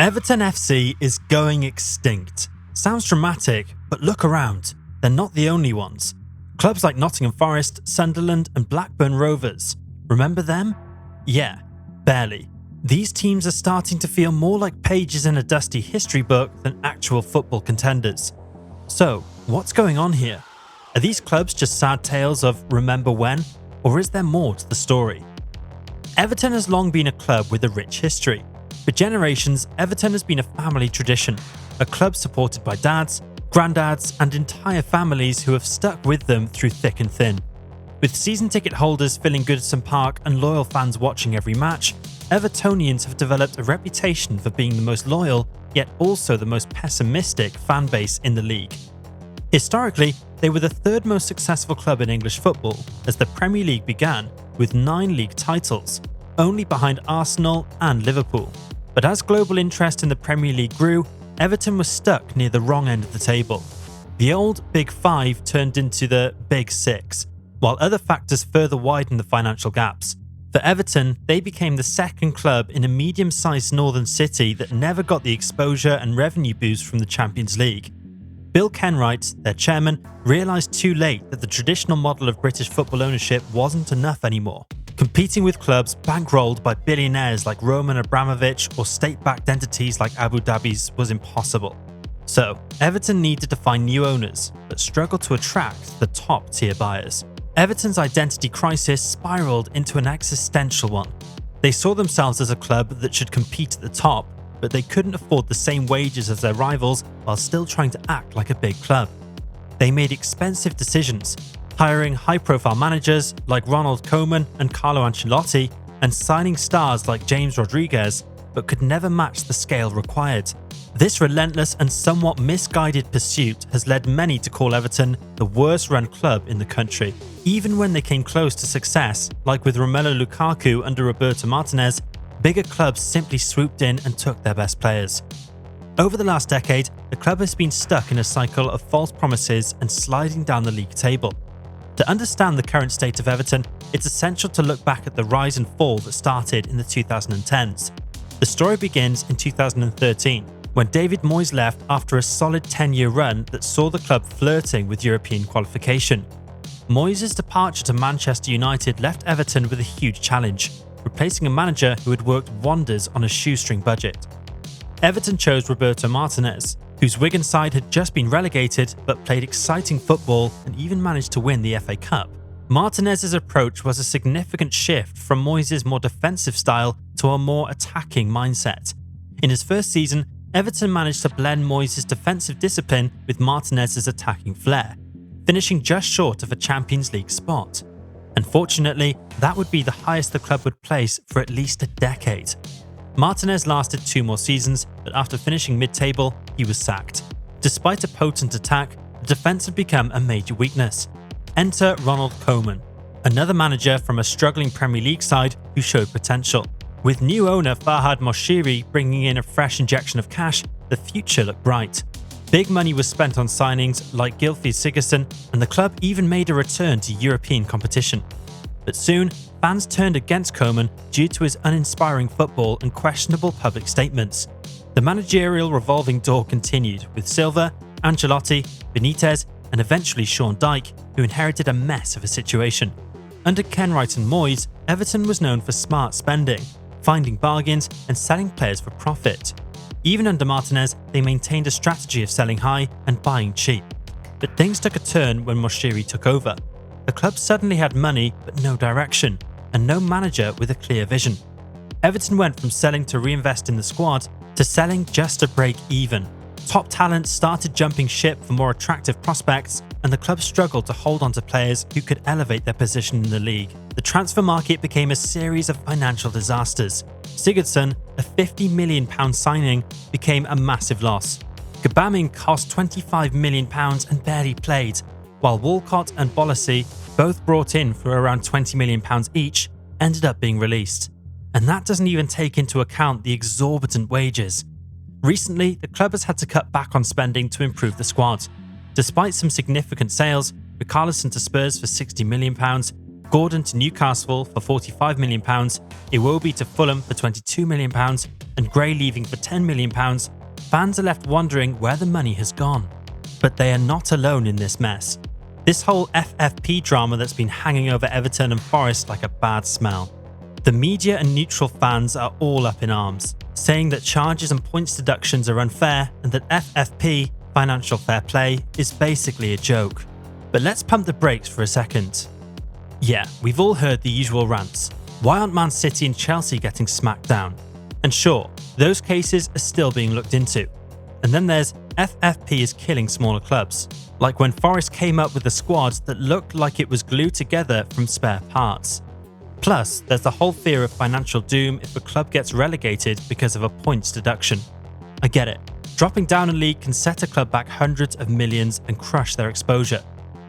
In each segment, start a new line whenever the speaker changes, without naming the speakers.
Everton FC is going extinct. Sounds dramatic, but look around. They're not the only ones. Clubs like Nottingham Forest, Sunderland and Blackburn Rovers. Remember them? Yeah, barely. These teams are starting to feel more like pages in a dusty history book than actual football contenders. So, what's going on here? Are these clubs just sad tales of remember when? Or is there more to the story? Everton has long been a club with a rich history. For generations, Everton has been a family tradition, a club supported by dads, granddads and entire families who have stuck with them through thick and thin. With season ticket holders filling Goodison Park and loyal fans watching every match, Evertonians have developed a reputation for being the most loyal, yet also the most pessimistic fan base in the league. Historically, they were the third most successful club in English football as the Premier League began with 9 league titles, only behind Arsenal and Liverpool. But as global interest in the Premier League grew, Everton was stuck near the wrong end of the table. The old Big Five turned into the Big Six, while other factors further widened the financial gaps. For Everton, they became the second club in a medium-sized northern city that never got the exposure and revenue boost from the Champions League. Bill Kenwright, their chairman, realised too late that the traditional model of British football ownership wasn't enough anymore. Competing with clubs bankrolled by billionaires like Roman Abramovich or state-backed entities like Abu Dhabi's was impossible. So, Everton needed to find new owners, but struggled to attract the top-tier buyers. Everton's identity crisis spiralled into an existential one. They saw themselves as a club that should compete at the top, but they couldn't afford the same wages as their rivals while still trying to act like a big club. They made expensive decisions, hiring high-profile managers like Ronald Koeman and Carlo Ancelotti and signing stars like James Rodriguez, but could never match the scale required. This relentless and somewhat misguided pursuit has led many to call Everton the worst-run club in the country. Even when they came close to success, like with Romelu Lukaku under Roberto Martinez, bigger clubs simply swooped in and took their best players. Over the last decade, the club has been stuck in a cycle of false promises and sliding down the league table. To understand the current state of Everton, it's essential to look back at the rise and fall that started in the 2010s. The story begins in 2013, when David Moyes left after a solid 10-year run that saw the club flirting with European qualification. Moyes' departure to Manchester United left Everton with a huge challenge, replacing a manager who had worked wonders on a shoestring budget. Everton chose Roberto Martinez, whose Wigan side had just been relegated but played exciting football and even managed to win the FA Cup. Martinez's approach was a significant shift from Moyes' more defensive style to a more attacking mindset. In his first season, Everton managed to blend Moyes' defensive discipline with Martinez's attacking flair, finishing just short of a Champions League spot. Unfortunately, that would be the highest the club would place for at least a decade. Martinez lasted 2 more seasons, but after finishing mid-table, he was sacked. Despite a potent attack, the defence had become a major weakness. Enter Ronald Koeman, another manager from a struggling Premier League side who showed potential. With new owner Farhad Moshiri bringing in a fresh injection of cash, the future looked bright. Big money was spent on signings like Gylfi Sigurdsson, and the club even made a return to European competition. But soon, fans turned against Koeman due to his uninspiring football and questionable public statements. The managerial revolving door continued with Silva, Ancelotti, Benitez and eventually Sean Dyche, who inherited a mess of a situation. Under Kenwright and Moyes, Everton was known for smart spending, finding bargains and selling players for profit. Even under Martinez, they maintained a strategy of selling high and buying cheap. But things took a turn when Moshiri took over. The club suddenly had money but no direction, and no manager with a clear vision. Everton went from selling to reinvest in the squad to selling just to break even. Top talent started jumping ship for more attractive prospects, and the club struggled to hold on to players who could elevate their position in the league. The transfer market became a series of financial disasters. Sigurdsson, a £50 million signing, became a massive loss. Gbamin cost £25 million and barely played, while Walcott and Bolasie, both brought in for around £20 million each, ended up being released. And that doesn't even take into account the exorbitant wages. Recently, the club has had to cut back on spending to improve the squad. Despite some significant sales, Richarlison to Spurs for £60 million, Gordon to Newcastle for £45 million, Iwobi to Fulham for £22 million, and Gray leaving for £10 million, fans are left wondering where the money has gone. But they are not alone in this mess. This whole FFP drama that's been hanging over Everton and Forest like a bad smell. The media and neutral fans are all up in arms, saying that charges and points deductions are unfair and that FFP, financial fair play, is basically a joke. But let's pump the brakes for a second. Yeah, we've all heard the usual rants. Why aren't Man City and Chelsea getting smacked down? And sure, those cases are still being looked into. And then there's FFP is killing smaller clubs, like when Forest came up with a squad that looked like it was glued together from spare parts. Plus, there's the whole fear of financial doom if a club gets relegated because of a points deduction. I get it. Dropping down a league can set a club back hundreds of millions and crush their exposure.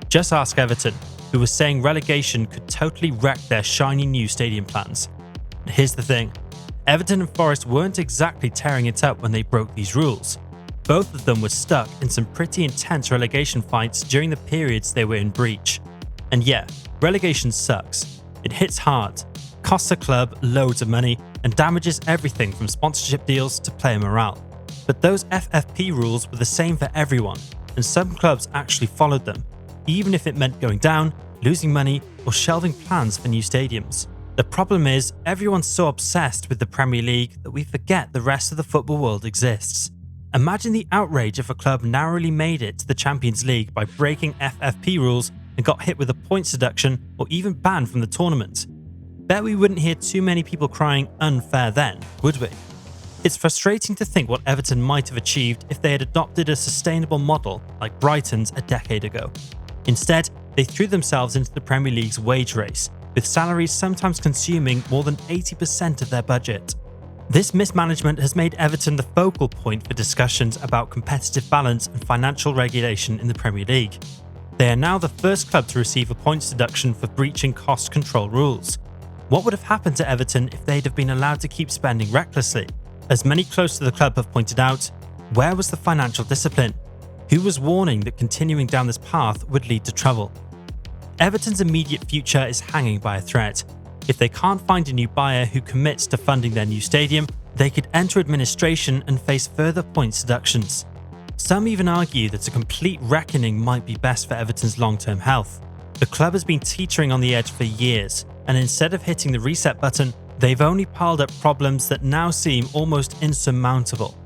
Just ask Everton, who was saying relegation could totally wreck their shiny new stadium plans. And here's the thing, Everton and Forest weren't exactly tearing it up when they broke these rules. Both of them were stuck in some pretty intense relegation fights during the periods they were in breach. And yeah, relegation sucks. It hits hard, costs a club loads of money, and damages everything from sponsorship deals to player morale. But those FFP rules were the same for everyone, and some clubs actually followed them, even if it meant going down, losing money, or shelving plans for new stadiums. The problem is, everyone's so obsessed with the Premier League that we forget the rest of the football world exists. Imagine the outrage if a club narrowly made it to the Champions League by breaking FFP rules and got hit with a points deduction or even banned from the tournament. Bet we wouldn't hear too many people crying unfair then, would we? It's frustrating to think what Everton might have achieved if they had adopted a sustainable model like Brighton's a decade ago. Instead, they threw themselves into the Premier League's wage race, with salaries sometimes consuming more than 80% of their budget. This mismanagement has made Everton the focal point for discussions about competitive balance and financial regulation in the Premier League. They are now the first club to receive a points deduction for breaching cost control rules. What would have happened to Everton if they'd have been allowed to keep spending recklessly? As many close to the club have pointed out, where was the financial discipline? Who was warning that continuing down this path would lead to trouble? Everton's immediate future is hanging by a thread. If they can't find a new buyer who commits to funding their new stadium, they could enter administration and face further points deductions. Some even argue that a complete reckoning might be best for Everton's long-term health. The club has been teetering on the edge for years, and instead of hitting the reset button, they've only piled up problems that now seem almost insurmountable.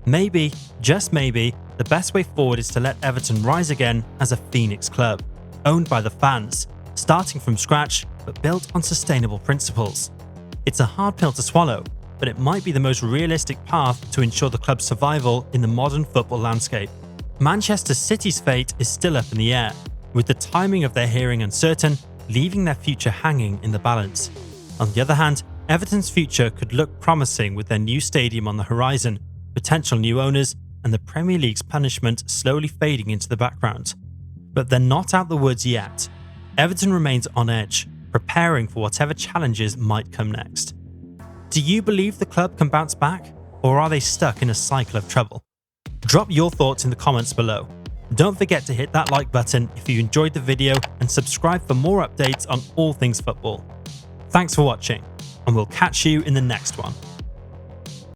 Maybe, just maybe, the best way forward is to let Everton rise again as a Phoenix club, owned by the fans, starting from scratch but built on sustainable principles. It's a hard pill to swallow, but it might be the most realistic path to ensure the club's survival in the modern football landscape. Manchester City's fate is still up in the air, with the timing of their hearing uncertain, leaving their future hanging in the balance. On the other hand, Everton's future could look promising with their new stadium on the horizon, potential new owners, and the Premier League's punishment slowly fading into the background. But they're not out the woods yet. Everton remains on edge, preparing for whatever challenges might come next. Do you believe the club can bounce back, or are they stuck in a cycle of trouble? Drop your thoughts in the comments below. Don't forget to hit that like button if you enjoyed the video and subscribe for more updates on all things football. Thanks for watching, and we'll catch you in the next one.